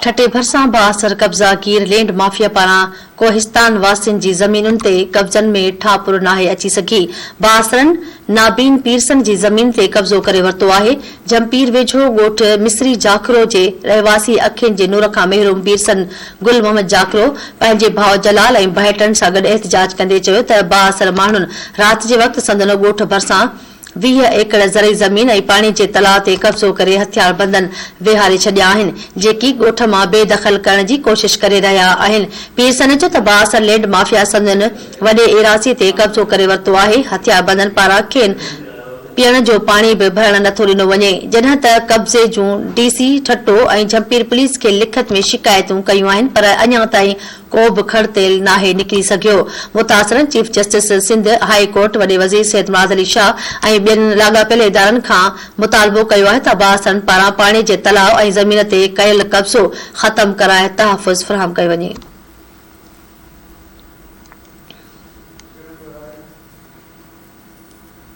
ठटे भरसा बासर कब्जा Gir land mafia पारां कोहिस्तान वासियुनि जी ज़मीनुनि ते कब्ज़नि में ठापुर नाहे अची सघी। बासरनि नाबीन पीरसन जी ज़मीन ते कब्ज़ो करे वरितो आहे। जमपीर वेझो ॻोठ मिस्री जाखरो जे रहवासी अखियुनि जे नूर खां महरूम पीरसन गुल मोहम्मद जाखरो पंहिंजे भाउ जलाल ऐं भाइटनि सां गॾु एहतिजाज कंदे चयो त बासर माण्हुनि राति जे वक़्तु संदन ॻोठ भरसां 20 एकड़ ज़रई ज़मीन ऐं पाणी जे तलाउ ते कब्ज़ो करे हथियार बंदन वेहारे छॾिया आहिनि, जेकी ॻोठ मां बेदख़ल करण जी कोशिश करे रहिया आहिनि। पीरसन चयो त बासर लैंड माफिया संदन वॾे एरासी ते कब्ज़ो करे वरितो आहे। हथियार बंदन पारां खेनि पीअण जो पाणी बि भरण नथो ॾिनो वञे, जॾहिं त कब्ज़े जूं डीसी ठट्टो ऐं जमपीर पुलिस खे लिखत में शिकायतूं कयूं आहिनि, पर अञा ताईं को बि खड़तेल नाहे निकिरी सघियो। मुतासिरनि chief justice Sindh high court वॾे वज़ीर सैयद मुराद अली शाह ऐं ॿियनि लाॻापियल इदारनि खां मुतालबो कयो आहे त बासरनि पारां पाणी जे तलाउ ऐं ज़मीन ते कयल कब्ज़ो ख़तम कराए तहफ़ुज़ फ़राहम कयो वञे।